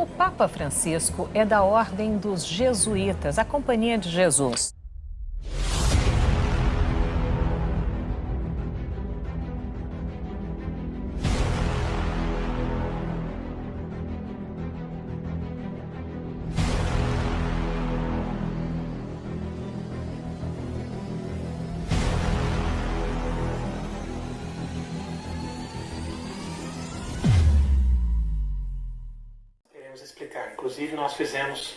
O Papa Francisco é da Ordem dos Jesuítas, a Companhia de Jesus. Explicar. Inclusive, nós fizemos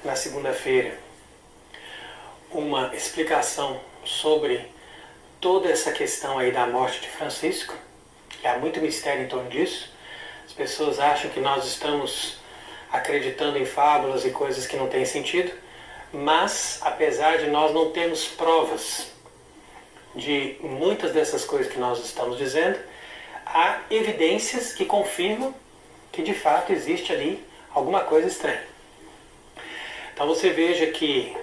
na segunda-feira uma explicação sobre toda essa questão aí da morte de Francisco. Há muito mistério em torno disso. As pessoas acham que nós estamos acreditando em fábulas e coisas que não têm sentido, mas apesar de nós não termos provas de muitas dessas coisas que nós estamos dizendo, há evidências que confirmam que de fato existe ali alguma coisa estranha. Então você veja que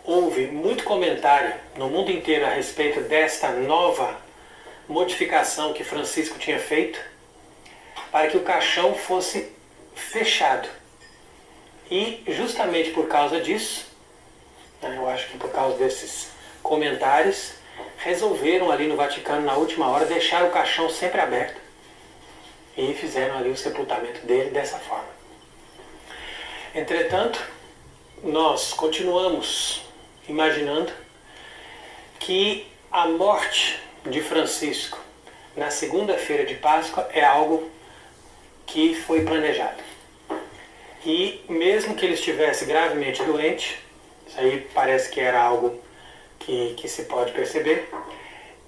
houve muito comentário no mundo inteiro a respeito desta nova modificação que Francisco tinha feito para que o caixão fosse fechado. E justamente por causa disso, eu acho que por causa desses comentários, resolveram ali no Vaticano na última hora deixar o caixão sempre aberto e fizeram ali o sepultamento dele dessa forma. Entretanto, nós continuamos imaginando que a morte de Francisco na segunda-feira de Páscoa é algo que foi planejado. E mesmo que ele estivesse gravemente doente, isso aí parece que era algo que se pode perceber,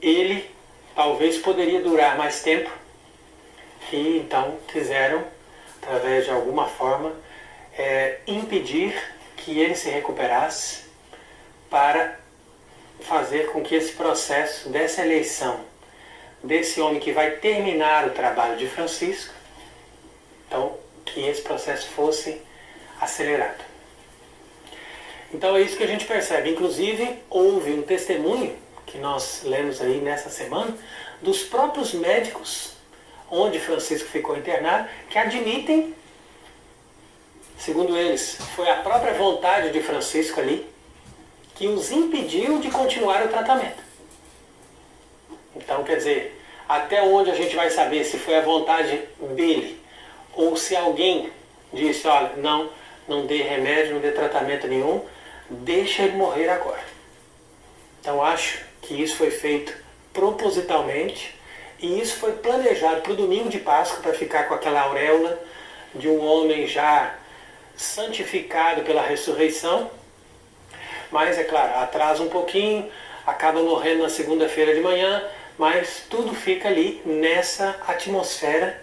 ele talvez poderia durar mais tempo e então quiseram, através de alguma forma, impedir que ele se recuperasse para fazer com que esse processo dessa eleição desse homem que vai terminar o trabalho de Francisco, então que esse processo fosse acelerado. Então é isso que a gente percebe. Inclusive houve um testemunho que nós lemos aí nessa semana dos próprios médicos onde Francisco ficou internado, que admitem, segundo eles, foi a própria vontade de Francisco ali que os impediu de continuar o tratamento. Então, quer dizer, até onde a gente vai saber se foi a vontade dele ou se alguém disse, olha, não dê remédio, não dê tratamento nenhum, deixa ele morrer agora. Então, acho que isso foi feito propositalmente e isso foi planejado para o domingo de Páscoa, para ficar com aquela auréola de um homem já santificado pela ressurreição, mas é claro, atrasa um pouquinho, acaba morrendo na segunda-feira de manhã, mas tudo fica ali nessa atmosfera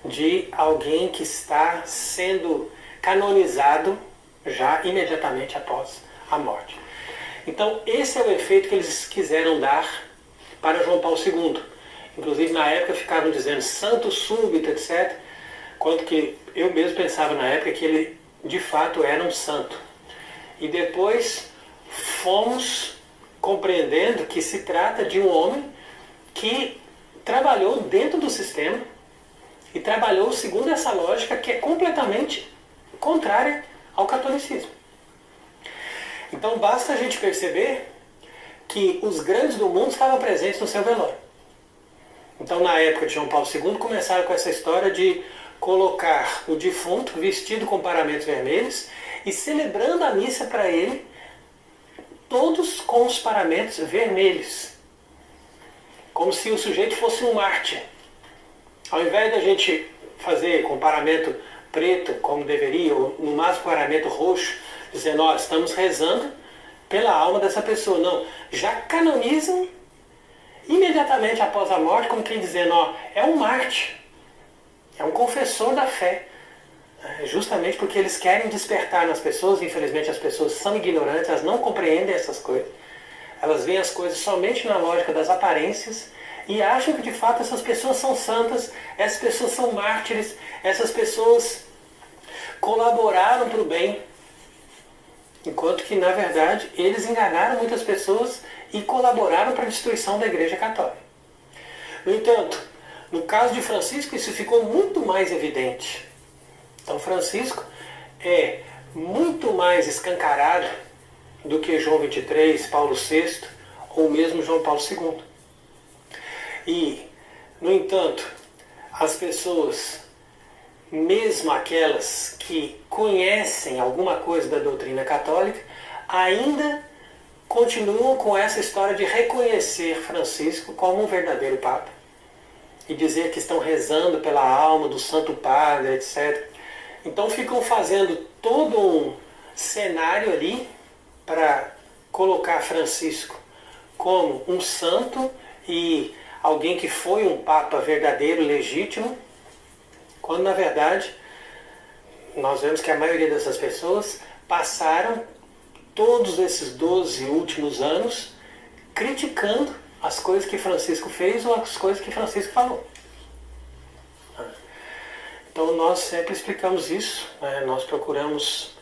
de alguém que está sendo canonizado já imediatamente após a morte. Então esse é o efeito que eles quiseram dar para João Paulo II. Inclusive na época ficavam dizendo santo súbito, etc. Quanto que eu mesmo pensava na época que ele de fato era um santo. E depois fomos compreendendo que se trata de um homem que trabalhou dentro do sistema e trabalhou segundo essa lógica que é completamente contrária ao catolicismo. Então basta a gente perceber que os grandes do mundo estavam presentes no seu velório. Então na época de João Paulo II começaram com essa história de colocar o defunto vestido com paramentos vermelhos e celebrando a missa para ele, todos com os paramentos vermelhos. Como se o sujeito fosse um mártir. Ao invés da gente fazer com paramento preto, como deveria, ou no máximo paramento roxo, dizendo, ó, estamos rezando pela alma dessa pessoa. Não, já canonizam imediatamente após a morte, como quem dizendo, ó, é um mártir. É um confessor da fé. Justamente porque eles querem despertar nas pessoas, infelizmente as pessoas são ignorantes, elas não compreendem essas coisas. Elas veem as coisas somente na lógica das aparências e acham que de fato essas pessoas são santas, essas pessoas são mártires, essas pessoas colaboraram para o bem. Enquanto que, na verdade, eles enganaram muitas pessoas e colaboraram para a destruição da Igreja Católica. No entanto, no caso de Francisco, isso ficou muito mais evidente. Então Francisco é muito mais escancarado do que João 23, Paulo VI ou mesmo João Paulo II. E, no entanto, as pessoas, mesmo aquelas que conhecem alguma coisa da doutrina católica, ainda continuam com essa história de reconhecer Francisco como um verdadeiro Papa e dizer que estão rezando pela alma do Santo Padre, etc. Então ficam fazendo todo um cenário ali para colocar Francisco como um santo e alguém que foi um Papa verdadeiro, legítimo, quando na verdade nós vemos que a maioria dessas pessoas passaram todos esses 12 últimos anos criticando as coisas que Francisco fez ou as coisas que Francisco falou. Então nós sempre explicamos isso, né? Nós procuramos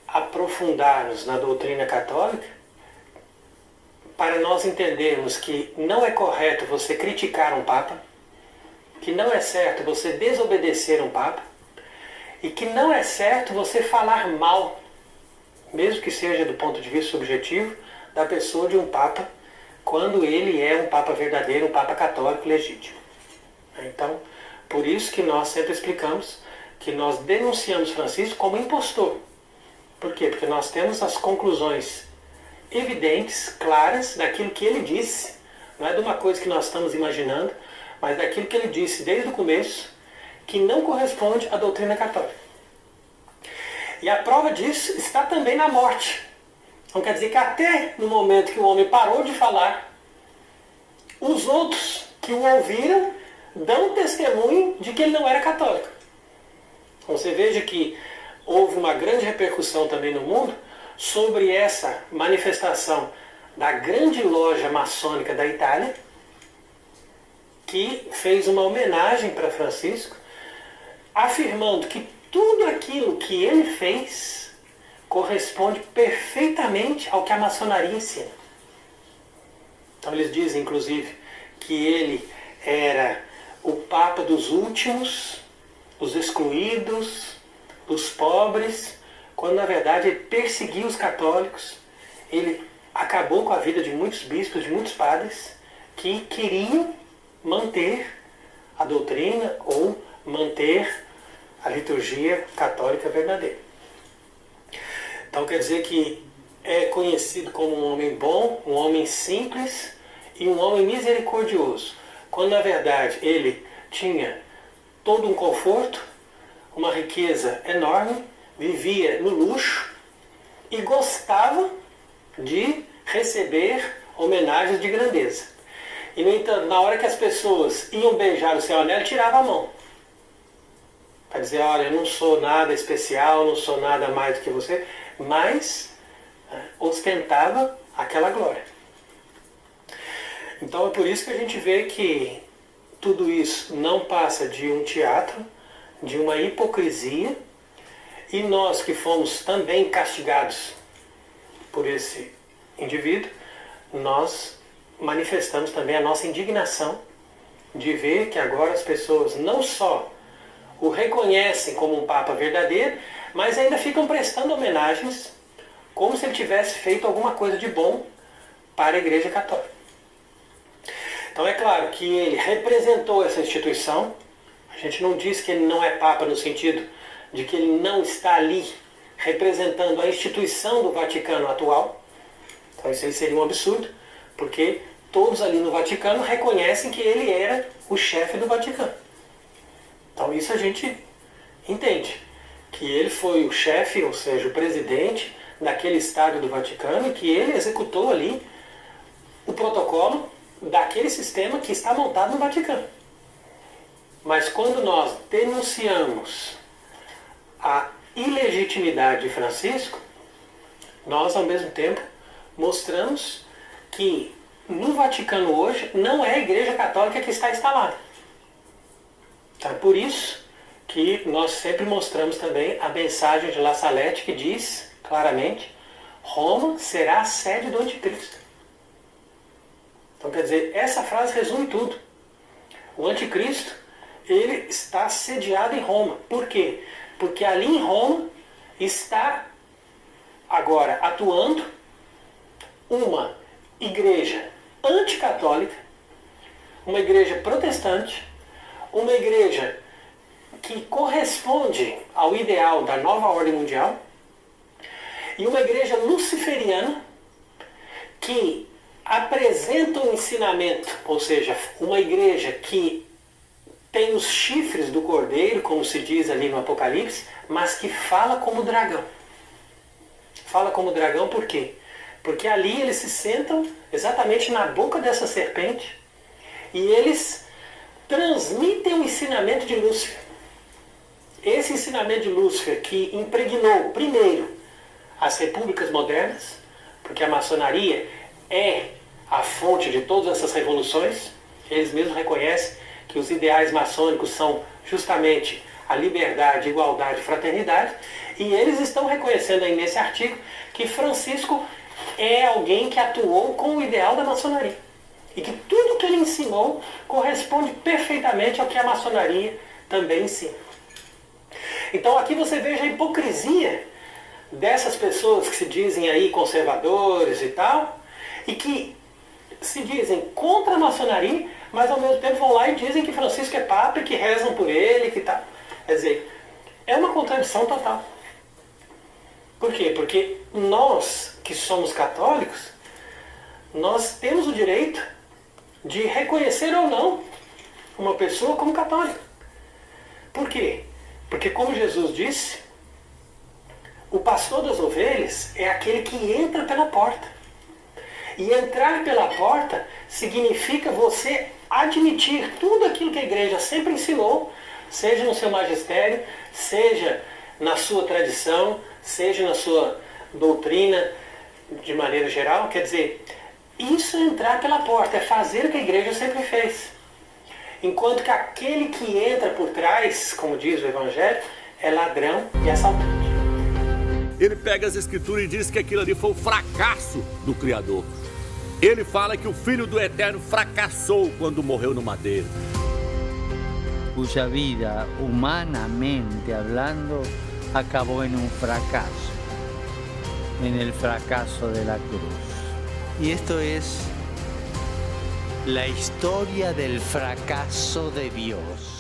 aprofundar-nos na doutrina católica para nós entendermos que não é correto você criticar um Papa, que não é certo você desobedecer um Papa e que não é certo você falar mal, mesmo que seja do ponto de vista subjetivo, da pessoa de um Papa, quando ele é um Papa verdadeiro, um Papa católico legítimo. Então, por isso que nós sempre explicamos que nós denunciamos Francisco como impostor. Por quê? Porque nós temos as conclusões evidentes, claras, daquilo que ele disse, não é de uma coisa que nós estamos imaginando, mas daquilo que ele disse desde o começo, que não corresponde à doutrina católica. E a prova disso está também na morte. Então quer dizer que até no momento que o homem parou de falar, os outros que o ouviram dão testemunho de que ele não era católico. Então você veja que houve uma grande repercussão também no mundo sobre essa manifestação da grande loja maçônica da Itália, que fez uma homenagem para Francisco, afirmando que tudo aquilo que ele fez corresponde perfeitamente ao que a maçonaria ensina. Então eles dizem, inclusive, que ele era o Papa dos últimos, dos excluídos, dos pobres, quando na verdade ele perseguiu os católicos, ele acabou com a vida de muitos bispos, de muitos padres que queriam manter a doutrina ou manter a liturgia católica verdadeira. Então quer dizer que é conhecido como um homem bom, um homem simples e um homem misericordioso, quando na verdade ele tinha todo um conforto, uma riqueza enorme, vivia no luxo e gostava de receber homenagens de grandeza. E no entanto, na hora que as pessoas iam beijar o seu anel, ele tirava a mão para dizer, olha, eu não sou nada especial, não sou nada mais do que você, mas ostentava aquela glória. Então é por isso que a gente vê que tudo isso não passa de um teatro, de uma hipocrisia, e nós que fomos também castigados por esse indivíduo, nós manifestamos também a nossa indignação de ver que agora as pessoas não só o reconhecem como um Papa verdadeiro, mas ainda ficam prestando homenagens como se ele tivesse feito alguma coisa de bom para a Igreja Católica. Então é claro que ele representou essa instituição. A gente não diz que ele não é Papa no sentido de que ele não está ali representando a instituição do Vaticano atual. Então isso aí seria um absurdo, porque todos ali no Vaticano reconhecem que ele era o chefe do Vaticano. Então isso a gente entende, que ele foi o chefe, ou seja, o presidente daquele estádio do Vaticano, e que ele executou ali o protocolo daquele sistema que está montado no Vaticano. Mas quando nós denunciamos a ilegitimidade de Francisco, nós ao mesmo tempo mostramos que no Vaticano hoje não é a Igreja Católica que está instalada. Então é por isso que nós sempre mostramos também a mensagem de La Salette, que diz claramente: Roma será a sede do anticristo. Então quer dizer, essa frase resume tudo. O anticristo, ele está sediado em Roma. Por quê? Porque ali em Roma está agora atuando uma igreja anticatólica, uma igreja protestante, uma igreja que corresponde ao ideal da nova ordem mundial e uma igreja luciferiana que apresenta um ensinamento, ou seja, uma igreja que tem os chifres do cordeiro, como se diz ali no Apocalipse, mas que fala como dragão. Fala como dragão por quê? Porque ali eles se sentam exatamente na boca dessa serpente e eles transmitem o ensinamento de Lúcifer. Esse ensinamento de Lúcifer que impregnou, primeiro, as repúblicas modernas, porque a maçonaria é a fonte de todas essas revoluções. Eles mesmos reconhecem que os ideais maçônicos são justamente a liberdade, igualdade e fraternidade, e eles estão reconhecendo aí nesse artigo que Francisco é alguém que atuou com o ideal da maçonaria e que tudo que ele ensinou corresponde perfeitamente ao que a maçonaria também ensina. Então aqui você veja a hipocrisia dessas pessoas que se dizem aí conservadores e tal, e que se dizem contra a maçonaria, mas ao mesmo tempo vão lá e dizem que Francisco é papa e que rezam por ele, que tal. Quer dizer, é uma contradição total. Por quê? Porque nós que somos católicos, nós temos o direito de reconhecer ou não uma pessoa como católica. Por quê? Porque como Jesus disse, o pastor das ovelhas é aquele que entra pela porta. E entrar pela porta significa você admitir tudo aquilo que a igreja sempre ensinou, seja no seu magistério, seja na sua tradição, seja na sua doutrina de maneira geral. Quer dizer, isso é entrar pela porta, é fazer o que a igreja sempre fez. Enquanto que aquele que entra por trás, como diz o Evangelho, é ladrão e assaltante. Ele pega as escrituras e diz que aquilo ali foi o fracasso do Criador. Ele fala que o Filho do Eterno fracassou quando morreu no madeiro. Cuya vida, humanamente hablando, acabó en un fracaso, en el fracaso de la cruz. Y esto es la historia del fracaso de Dios.